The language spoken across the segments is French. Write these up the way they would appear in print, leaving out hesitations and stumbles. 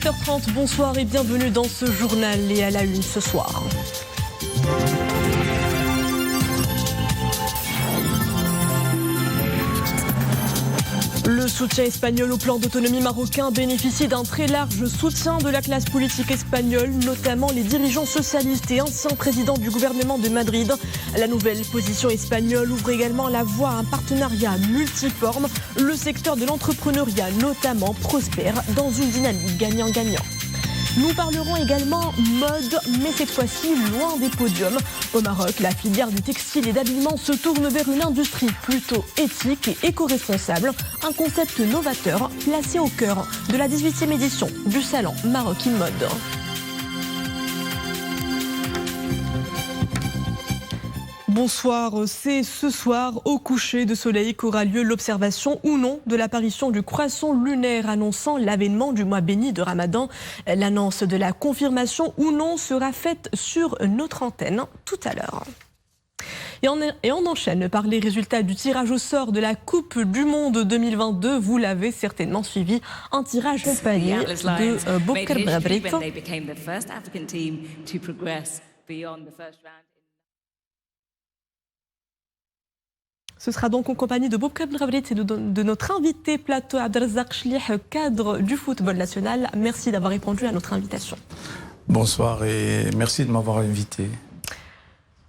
8h30, bonsoir et bienvenue dans ce journal et à la une ce soir. Le soutien espagnol au plan d'autonomie marocain bénéficie d'un très large soutien de la classe politique espagnole, notamment les dirigeants socialistes et anciens présidents du gouvernement de Madrid. La nouvelle position espagnole ouvre également la voie à un partenariat multiforme. Le secteur de l'entrepreneuriat notamment prospère dans une dynamique gagnant-gagnant. Nous parlerons également mode, mais cette fois-ci loin des podiums. Au Maroc, la filière du textile et d'habillement se tourne vers une industrie plutôt éthique et éco-responsable. Un concept novateur placé au cœur de la 18e édition du salon Maroc in Mode. Bonsoir, c'est ce soir au coucher de soleil qu'aura lieu l'observation ou non de l'apparition du croissant lunaire annonçant l'avènement du mois béni de Ramadan. L'annonce de la confirmation ou non sera faite sur notre antenne tout à l'heure. Et on enchaîne par les résultats du tirage au sort de la Coupe du Monde 2022. Vous l'avez certainement suivi, un tirage accompagné de Boubacar Brabrit. Ce sera donc en compagnie de Boubacar Brabrit et de notre invité plateau Abdelrazak Chlih, cadre du football national. Merci d'avoir répondu à notre invitation. Bonsoir et merci de m'avoir invité.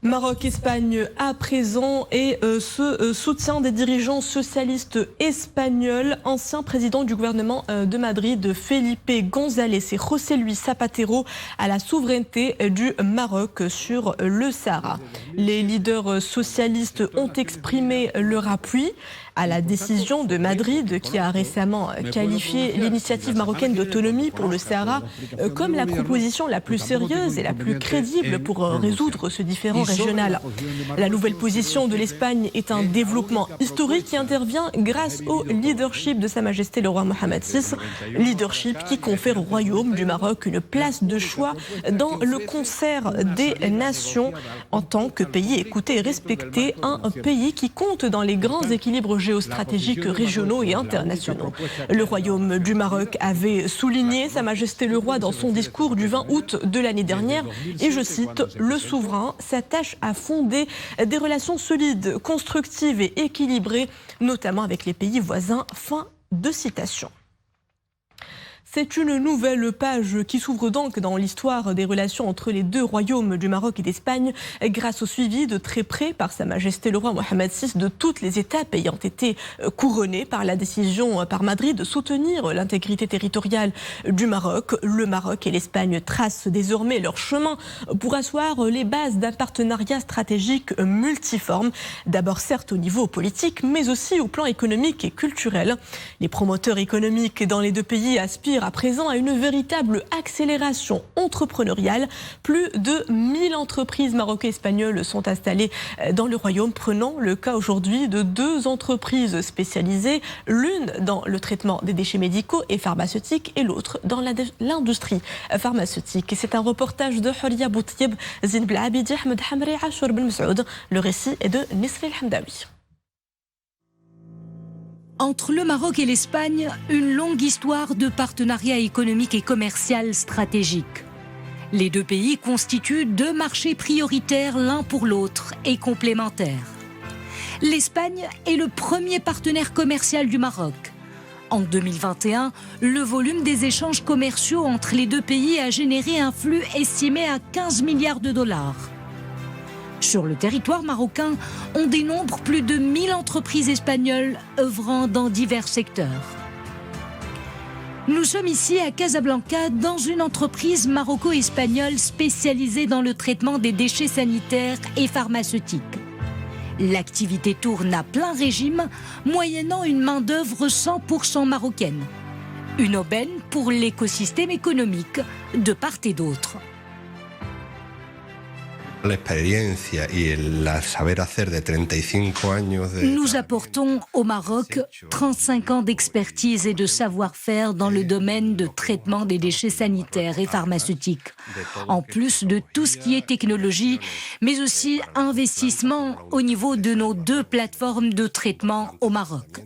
Maroc-Espagne à présent et ce soutien des dirigeants socialistes espagnols, ancien président du gouvernement de Madrid, Felipe González et José Luis Zapatero à la souveraineté du Maroc sur le Sahara. Les leaders socialistes ont exprimé leur appui à la décision de Madrid qui a récemment qualifié l'initiative marocaine d'autonomie pour le Sahara comme la proposition la plus sérieuse et la plus crédible pour résoudre ce différend régional. La nouvelle position de l'Espagne est un développement historique qui intervient grâce au leadership de Sa Majesté le roi Mohamed VI, leadership qui confère au Royaume du Maroc une place de choix dans le concert des nations en tant que pays écouté et respecté, un pays qui compte dans les grands équilibres géostratégiques régionaux et internationaux. Le Royaume du Maroc avait souligné Sa Majesté le roi dans son discours du 20 août de l'année dernière et je cite « Le souverain s'attache à fonder des relations solides, constructives et équilibrées, notamment avec les pays voisins ». Fin de citation. C'est une nouvelle page qui s'ouvre donc dans l'histoire des relations entre les deux royaumes du Maroc et d'Espagne grâce au suivi de très près par Sa Majesté le roi Mohamed VI de toutes les étapes ayant été couronnées par la décision par Madrid de soutenir l'intégrité territoriale du Maroc. Le Maroc et l'Espagne tracent désormais leur chemin pour asseoir les bases d'un partenariat stratégique multiforme, d'abord certes au niveau politique mais aussi au plan économique et culturel. Les promoteurs économiques dans les deux pays aspirent à présent à une véritable accélération entrepreneuriale. Plus de 1000 entreprises maroco-espagnoles sont installées dans le royaume. Prenons le cas aujourd'hui de deux entreprises spécialisées, l'une dans le traitement des déchets médicaux et pharmaceutiques et l'autre dans l'industrie pharmaceutique. Et c'est un reportage de Horia Boutieb, Zin Blabidi, Ahmed Hamri, Achour Ben Msaoud. Le récit est de Nisri El Hamdawi. Entre le Maroc et l'Espagne, une longue histoire de partenariat économique et commercial stratégique. Les deux pays constituent deux marchés prioritaires l'un pour l'autre et complémentaires. L'Espagne est le premier partenaire commercial du Maroc. En 2021, le volume des échanges commerciaux entre les deux pays a généré un flux estimé à 15 milliards de dollars. Sur le territoire marocain, on dénombre plus de 1000 entreprises espagnoles œuvrant dans divers secteurs. Nous sommes ici à Casablanca dans une entreprise maroco-espagnole spécialisée dans le traitement des déchets sanitaires et pharmaceutiques. L'activité tourne à plein régime, moyennant une main-d'œuvre 100% marocaine. Une aubaine pour l'écosystème économique de part et d'autre. Nous apportons au Maroc 35 ans d'expertise et de savoir-faire dans le domaine de traitement des déchets sanitaires et pharmaceutiques, en plus de tout ce qui est technologie, mais aussi investissement au niveau de nos deux plateformes de traitement au Maroc.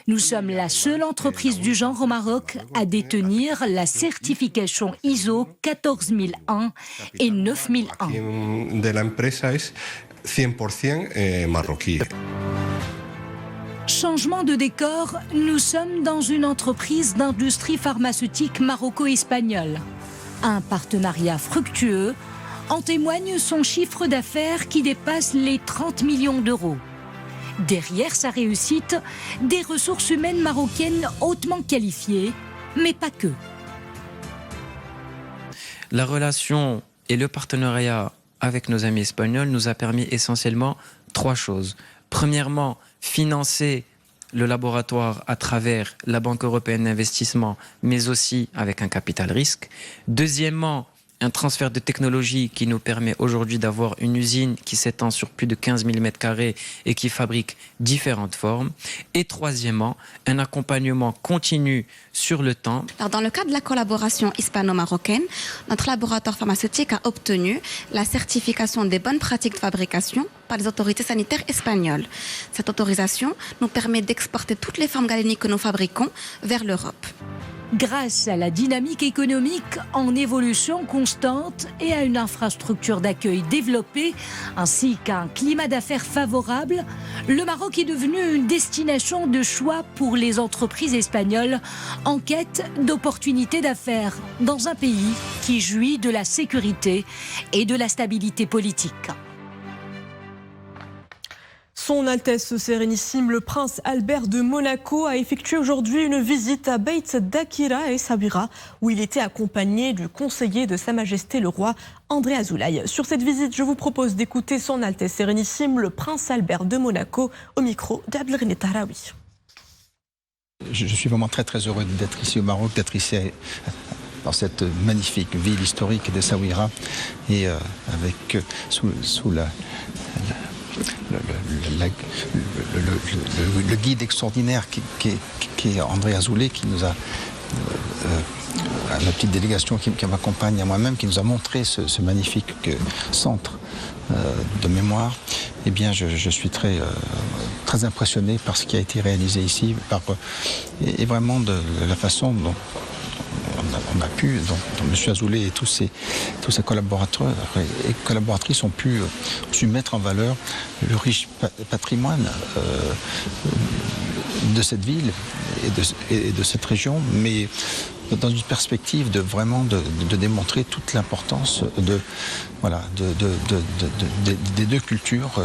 Nous sommes la seule entreprise du genre au Maroc à détenir la certification ISO 14001 et 9001. De l'empresa es 100% marroquí. Changement de décor, nous sommes dans une entreprise d'industrie pharmaceutique maroco-espagnole. Un partenariat fructueux, en témoigne son chiffre d'affaires qui dépasse les 30 millions d'euros. Derrière sa réussite, des ressources humaines marocaines hautement qualifiées, mais pas que. La relation et le partenariat avec nos amis espagnols nous a permis essentiellement 3 choses. Premièrement, financer le laboratoire à travers la Banque européenne d'investissement, mais aussi avec un capital risque. Deuxièmement, un transfert de technologie qui nous permet aujourd'hui d'avoir une usine qui s'étend sur plus de 15 000 m² et qui fabrique différentes formes. Et troisièmement, un accompagnement continu sur le temps. Alors, dans le cadre de la collaboration hispano-marocaine, notre laboratoire pharmaceutique a obtenu la certification des bonnes pratiques de fabrication par les autorités sanitaires espagnoles. Cette autorisation nous permet d'exporter toutes les formes galéniques que nous fabriquons vers l'Europe. Grâce à la dynamique économique en évolution constante et à une infrastructure d'accueil développée, ainsi qu'un climat d'affaires favorable, le Maroc est devenu une destination de choix pour les entreprises espagnoles en quête d'opportunités d'affaires dans un pays qui jouit de la sécurité et de la stabilité politique. Son Altesse Sérénissime, le prince Albert de Monaco, a effectué aujourd'hui une visite à Beit Dakira et Sabira, où il était accompagné du conseiller de Sa Majesté le roi André Azoulay. Sur cette visite, je vous propose d'écouter Son Altesse Sérénissime, le prince Albert de Monaco, au micro d'Abdelghani Tahraoui. Je suis vraiment très heureux d'être ici au Maroc, d'être ici dans cette magnifique ville historique de Saouira et avec sous le guide extraordinaire qui est André Azoulay, qui nous a, la petite délégation qui m'accompagne à moi-même, qui nous a montré ce magnifique centre de mémoire. Eh bien, je suis très impressionné par ce qui a été réalisé ici, et vraiment de la façon dont on a pu, dont M. Azoulay et tous ses collaborateurs et collaboratrices ont pu mettre en valeur le riche patrimoine de cette ville et de cette région, mais dans une perspective de démontrer toute l'importance des deux cultures,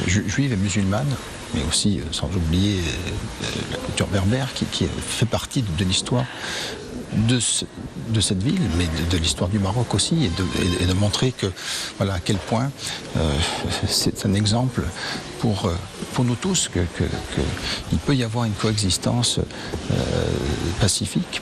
juive et musulmane, mais aussi, sans oublier, la culture berbère qui fait partie de l'histoire de cette ville, mais de l'histoire du Maroc aussi, et de montrer que, voilà, à quel point c'est un exemple pour nous tous qu'il peut y avoir une coexistence pacifique.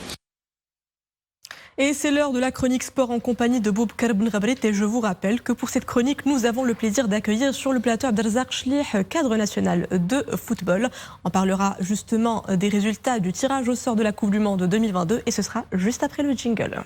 Et c'est l'heure de la chronique sport en compagnie de Boubacar Benrabrit. Et je vous rappelle que pour cette chronique, nous avons le plaisir d'accueillir sur le plateau Abdelrazak Chlih, cadre national de football. On parlera justement des résultats du tirage au sort de la Coupe du Monde 2022 et ce sera juste après le jingle.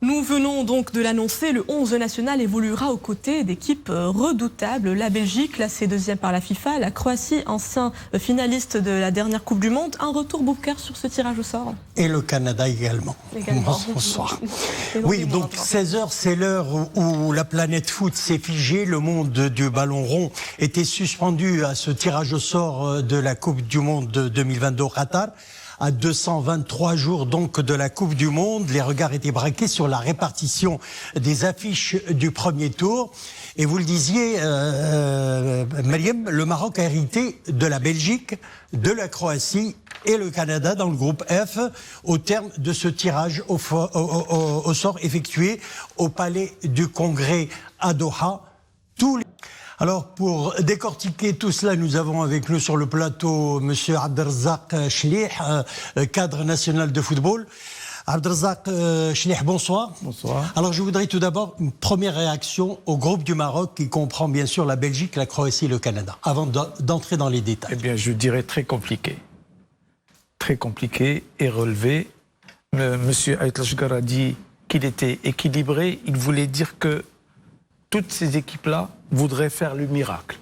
Nous venons donc de l'annoncer, le 11 national évoluera aux côtés d'équipes redoutables. La Belgique, classée 2e par la FIFA, la Croatie, ancien finaliste de la dernière Coupe du Monde. Un retour Boubacar sur ce tirage au sort. Et le Canada également. Bonsoir. Oui, donc 16h, c'est l'heure où la planète foot s'est figée. Le monde du ballon rond était suspendu à ce tirage au sort de la Coupe du Monde 2022 au Qatar. À 223 jours donc de la Coupe du Monde, les regards étaient braqués sur la répartition des affiches du premier tour. Et vous le disiez, Mariam, le Maroc a hérité de la Belgique, de la Croatie et le Canada dans le groupe F au terme de ce tirage au sort effectué au Palais du Congrès à Doha. Alors, pour décortiquer tout cela, nous avons avec nous sur le plateau M. Abdelrazak Chlih, cadre national de football. Abdelrazak Chlih, bonsoir. Bonsoir. Alors, je voudrais tout d'abord une première réaction au groupe du Maroc qui comprend bien sûr la Belgique, la Croatie et le Canada, avant d'entrer dans les détails. Eh bien, je dirais très compliqué. très compliqué et relevé. Monsieur Ait Lashgar a dit qu'il était équilibré. Il voulait dire que toutes ces équipes-là voudraient faire le miracle.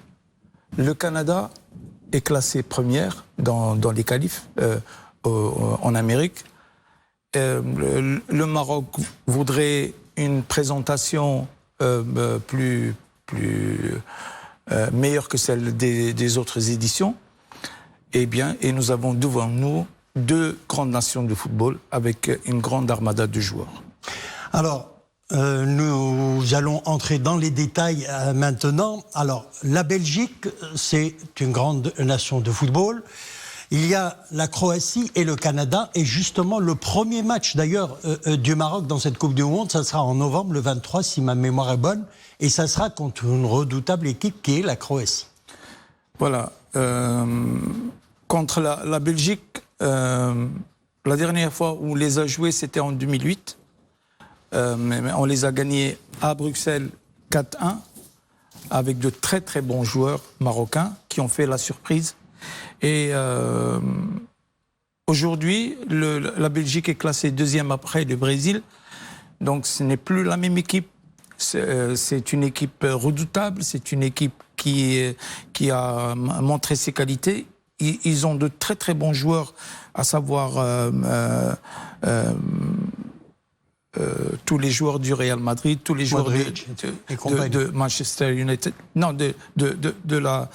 Le Canada est classé première dans les qualifs en Amérique. Le Maroc voudrait une présentation meilleure que celle des autres éditions. Et nous avons devant nous 2 grandes nations de football avec une grande armada de joueurs. Alors, nous allons entrer dans les détails maintenant. Alors, la Belgique, c'est une grande nation de football. Il y a la Croatie et le Canada. Et justement, le premier match d'ailleurs du Maroc dans cette Coupe du Monde, ça sera en novembre, le 23, si ma mémoire est bonne. Et ça sera contre une redoutable équipe qui est la Croatie. Voilà. Contre la Belgique, la dernière fois où on les a joués, c'était en 2008. Mais on les a gagnés à Bruxelles 4-1 avec de très très bons joueurs marocains qui ont fait la surprise. Et aujourd'hui, la Belgique est classée 2e après le Brésil. Donc ce n'est plus la même équipe. C'est une équipe redoutable, c'est une équipe qui a montré ses qualités. Ils ont de très très bons joueurs, à savoir tous les joueurs du Real Madrid, tous les joueurs de Manchester United. Non, de la.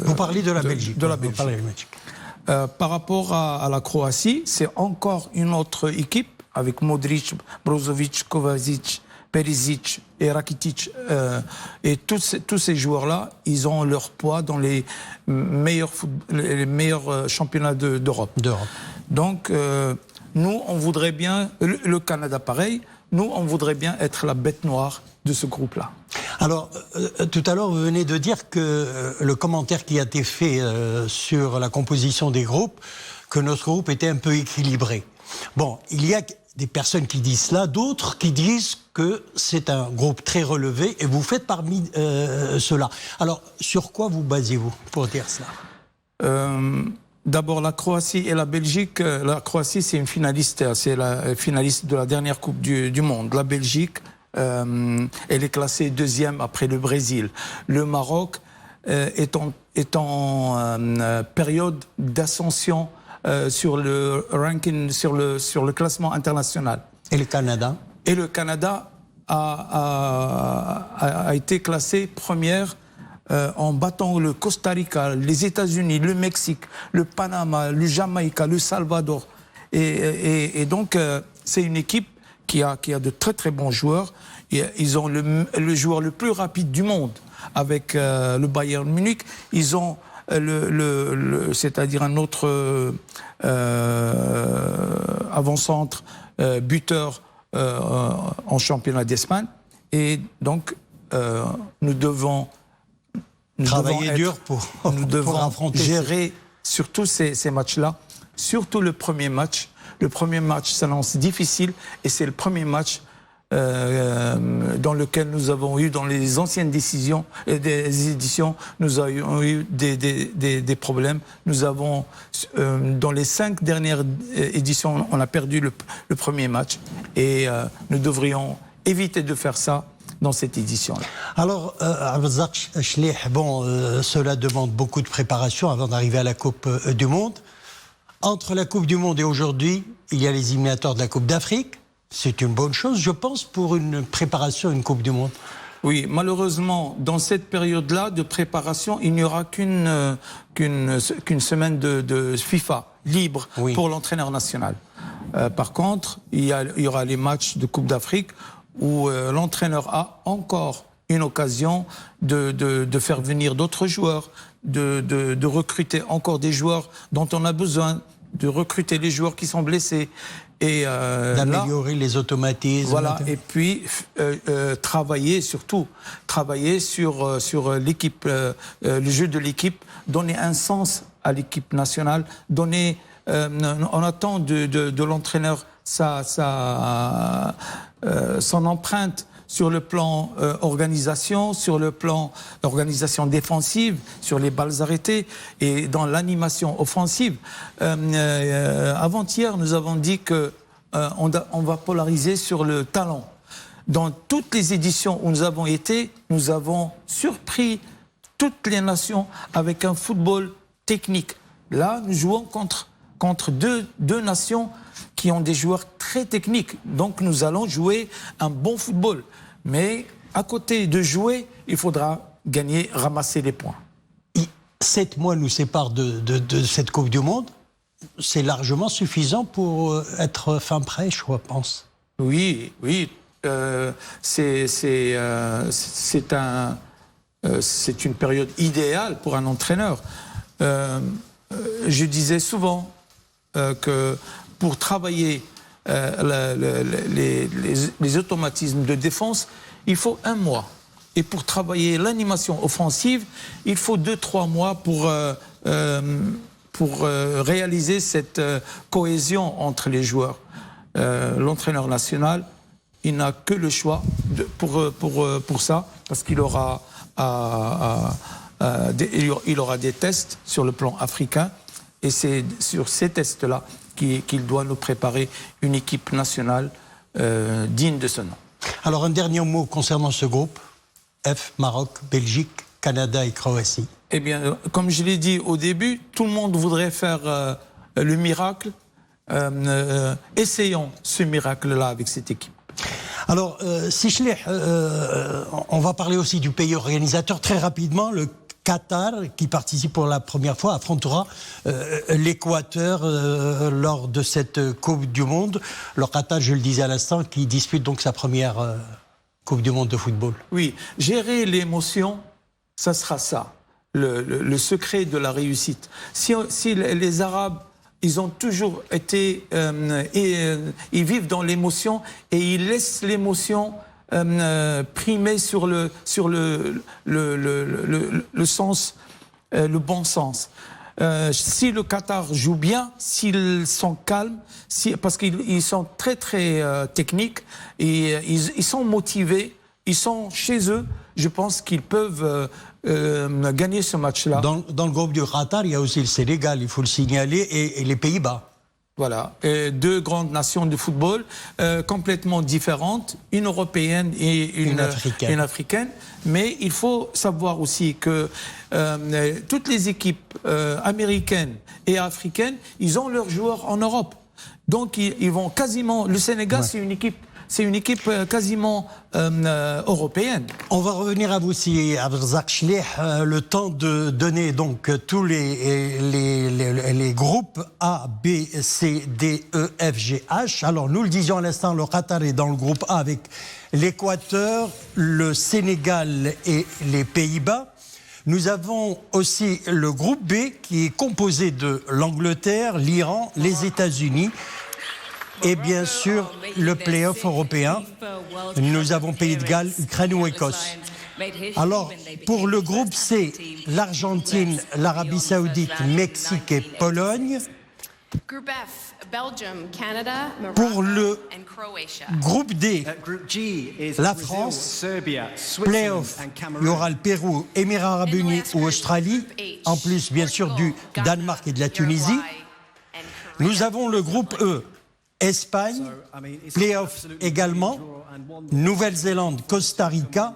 Vous parlez de la Belgique. De la Belgique. Par rapport à la Croatie, c'est encore une autre équipe avec Modric, Brozovic, Kovacic, Perisic et Rakitic. Et tous ces joueurs-là, ils ont leur poids dans les meilleurs championnats d'Europe. Donc, nous, on voudrait bien, le Canada pareil, nous, on voudrait bien être la bête noire de ce groupe-là. Alors, tout à l'heure, vous venez de dire que le commentaire qui a été fait sur la composition des groupes, que notre groupe était un peu équilibré. Bon, il y a des personnes qui disent cela, d'autres qui disent que c'est un groupe très relevé, et vous faites parmi ceux-là. Alors, sur quoi vous basez-vous pour dire cela ? D'abord, la Croatie et la Belgique. La Croatie, c'est une finaliste, c'est la finaliste de la dernière Coupe du Monde. La Belgique, elle est classée 2e après le Brésil. Le Maroc est en période d'ascension sur le ranking, sur le classement international. Et le Canada ? Et le Canada a été classé première en battant le Costa Rica, les États-Unis, le Mexique, le Panama, le Jamaïca, le Salvador. Et donc, c'est une équipe qui a de très très bons joueurs. Ils ont le joueur le plus rapide du monde avec le Bayern Munich. Ils ont c'est-à-dire un autre avant-centre, buteur en championnat d'Espagne. Et donc, nous devons travailler dur pour affronter, gérer surtout ces matchs-là, surtout le premier match. Le premier match s'annonce difficile et c'est le premier match dans lequel nous avons eu, dans les anciennes des éditions, nous avons eu des problèmes. Nous avons, dans les 5 dernières éditions, on a perdu le premier match et nous devrions éviter de faire ça dans cette édition-là. Alors, Abdelrazak Chlih, cela demande beaucoup de préparation avant d'arriver à la Coupe du Monde. Entre la Coupe du Monde et aujourd'hui, il y a les éliminatoires de la Coupe d'Afrique. C'est une bonne chose, je pense, pour une préparation à une Coupe du Monde. Oui, malheureusement, dans cette période-là de préparation, il n'y aura qu'une semaine de FIFA libre pour l'entraîneur national. Par contre, il y aura les matchs de Coupe d'Afrique où l'entraîneur a encore une occasion de faire venir d'autres joueurs, de recruter encore des joueurs dont on a besoin, de recruter les joueurs qui sont blessés. Et d'améliorer les automatismes. Voilà, et puis travailler sur l'équipe, le jeu de l'équipe, donner un sens à l'équipe nationale, on attend de l'entraîneur son empreinte sur le plan organisation, sur le plan organisation défensive, sur les balles arrêtées et dans l'animation offensive. Avant-hier, nous avons dit que on va polariser sur le talent. Dans toutes les éditions où nous avons été, nous avons surpris toutes les nations avec un football technique. Là, nous jouons contre deux nations qui ont des joueurs très techniques. Donc nous allons jouer un bon football. Mais à côté de jouer, il faudra gagner, ramasser les points. 7 mois nous séparent de cette Coupe du Monde. C'est largement suffisant pour être fin prêt, je pense. Oui. C'est une période idéale pour un entraîneur. Je disais souvent que pour travailler les automatismes de défense, il faut 1 mois. Et pour travailler l'animation offensive, il faut 2-3 mois pour réaliser cette cohésion entre les joueurs. L'entraîneur national, il n'a que le choix pour ça, parce qu'il aura, il aura des tests sur le plan africain, et c'est sur ces tests-là qu'il doit nous préparer une équipe nationale digne de ce nom. Alors un dernier mot concernant ce groupe, F, Maroc, Belgique, Canada et Croatie. Eh bien, comme je l'ai dit au début, tout le monde voudrait faire le miracle. Essayons ce miracle-là avec cette équipe. Alors, Sichleh, on va parler aussi du pays organisateur très rapidement. Le Qatar, qui participe pour la première fois, affrontera l'Équateur lors de cette Coupe du Monde. Le Qatar, je le disais à l'instant, qui dispute donc sa première Coupe du Monde de football. Oui, gérer l'émotion, ça sera ça, le secret de la réussite. Si les Arabes, ils ont toujours été, ils vivent dans l'émotion et ils laissent l'émotion primer sur le sens, le bon sens. Si le Qatar joue bien, s'ils sont calmes, parce qu'ils sont très très techniques et ils sont motivés, ils sont chez eux, je pense qu'ils peuvent gagner ce match-là. Dans le groupe du Qatar, il y a aussi le Sénégal, il faut le signaler, et les Pays-Bas. Voilà, 2 grandes nations de football complètement différentes, une européenne et une africaine. Mais il faut savoir aussi que toutes les équipes américaines et africaines, ils ont leurs joueurs en Europe. Donc ils vont quasiment... Le Sénégal, ouais. C'est une équipe quasiment européenne. On va revenir à vous, si Abdelrazak Chleh, le temps de donner donc tous les groupes A, B, C, D, E, F, G, H. Alors nous le disions à l'instant, le Qatar est dans le groupe A avec l'Équateur, le Sénégal et les Pays-Bas. Nous avons aussi le groupe B qui est composé de l'Angleterre, l'Iran, les États-Unis. Et bien sûr, le play-off européen. Nous avons Pays de Galles, Ukraine ou Écosse. Alors, pour le groupe C, l'Argentine, l'Arabie Saoudite, Mexique et Pologne. Pour le groupe D, la France, play-off, il y aura le Pérou, Émirats Arabes Unis ou Australie, en plus bien sûr du Danemark et de la Tunisie. Nous avons le groupe E, Espagne, play-off également, Nouvelle-Zélande, Costa Rica,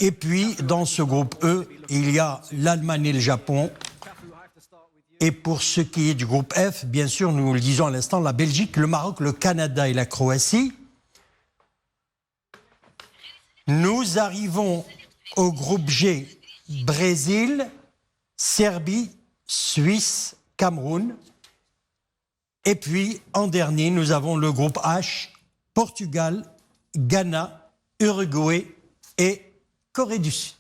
et puis dans ce groupe E, il y a l'Allemagne et le Japon. Et pour ce qui est du groupe F, bien sûr, nous le disons à l'instant, la Belgique, le Maroc, le Canada et la Croatie. Nous arrivons au groupe G, Brésil, Serbie, Suisse, Cameroun. Et puis, en dernier, nous avons le groupe H, Portugal, Ghana, Uruguay et Corée du Sud.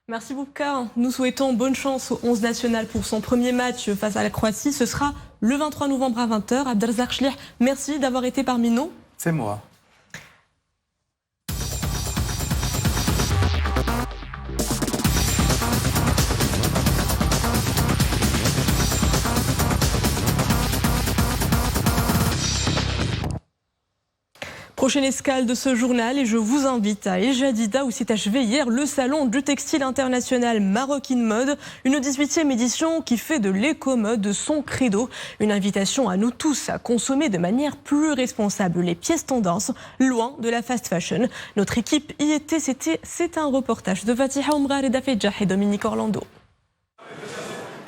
Merci beaucoup. Nous souhaitons bonne chance au 11 national pour son premier match face à la Croatie. Ce sera le 23 novembre à 20h. Abdelrazak Chleh, merci d'avoir été parmi nous. C'est moi. Prochaine escale de ce journal et je vous invite à Ejadida où s'est achevé hier le salon du textile international Maroc in Mode, une 18e édition qui fait de l'éco-mode son credo. Une invitation à nous tous à consommer de manière plus responsable les pièces tendances, loin de la fast fashion. Notre équipe y était, c'est un reportage de Fatiha Omrar et Dafedjah et Dominique Orlando.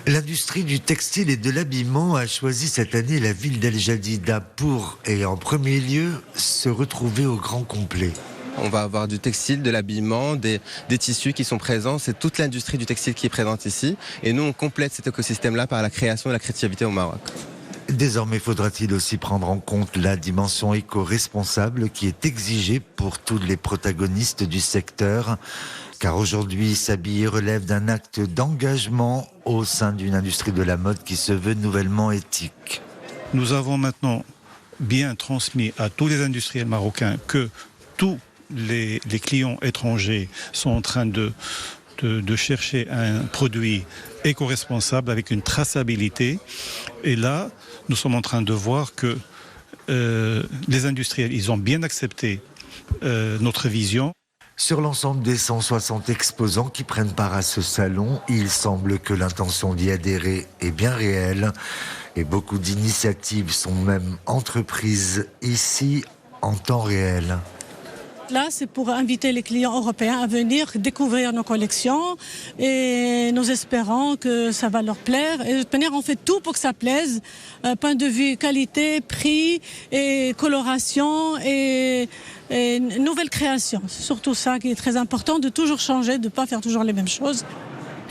L'industrie du textile et de l'habillement a choisi cette année la ville d'El Jadida pour, et en premier lieu, se retrouver au grand complet. On va avoir du textile, de l'habillement, des tissus qui sont présents. C'est toute l'industrie du textile qui est présente ici. Et nous, on complète cet écosystème-là par la création et la créativité au Maroc. Désormais, faudra-t-il aussi prendre en compte la dimension éco-responsable qui est exigée pour tous les protagonistes du secteur. Car aujourd'hui, s'habiller relève d'un acte d'engagement au sein d'une industrie de la mode qui se veut nouvellement éthique. Nous avons maintenant bien transmis à tous les industriels marocains que tous les clients étrangers sont en train de chercher un produit éco-responsable avec une traçabilité. Et là, nous sommes en train de voir que les industriels, ils ont bien accepté notre vision. Sur l'ensemble des 160 exposants qui prennent part à ce salon, il semble que l'intention d'y adhérer est bien réelle et beaucoup d'initiatives sont même entreprises ici en temps réel. Là, c'est pour inviter les clients européens à venir découvrir nos collections et nous espérons que ça va leur plaire. Et de toute manière, on fait tout pour que ça plaise, point de vue qualité, prix et coloration et nouvelle création. C'est surtout ça qui est très important, de toujours changer, de ne pas faire toujours les mêmes choses.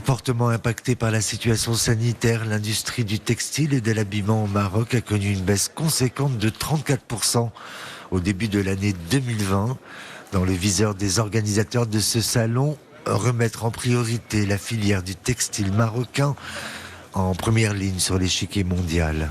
Fortement impactée par la situation sanitaire, l'industrie du textile et de l'habillement au Maroc a connu une baisse conséquente de 34% au début de l'année 2020. Dans le viseur des organisateurs de ce salon, remettre en priorité la filière du textile marocain en première ligne sur l'échiquier mondial.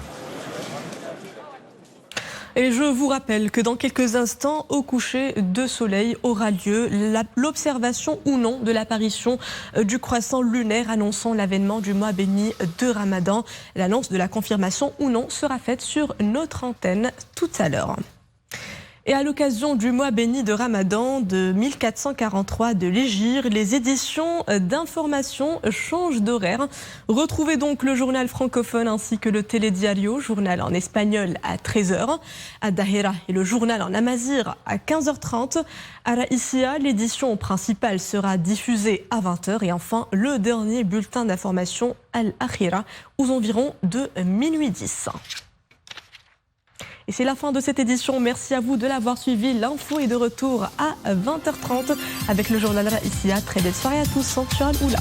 Et je vous rappelle que dans quelques instants, au coucher de soleil, aura lieu l'observation ou non de l'apparition du croissant lunaire annonçant l'avènement du mois béni de Ramadan. L'annonce de la confirmation ou non sera faite sur notre antenne tout à l'heure. Et à l'occasion du mois béni de Ramadan de 1443 de l'Hégire, les éditions d'information changent d'horaire. Retrouvez donc le journal francophone ainsi que le Telediario, journal en espagnol à 13h. À Dahira et le journal en amazigh à 15h30. À Raïssia, l'édition principale sera diffusée à 20h. Et enfin, le dernier bulletin d'information Al-Akhira aux environs de minuit 10. Et c'est la fin de cette édition. Merci à vous de l'avoir suivi. L'info est de retour à 20h30 avec le journal Raïssia. Très belle soirée à tous. Ciao, Oula.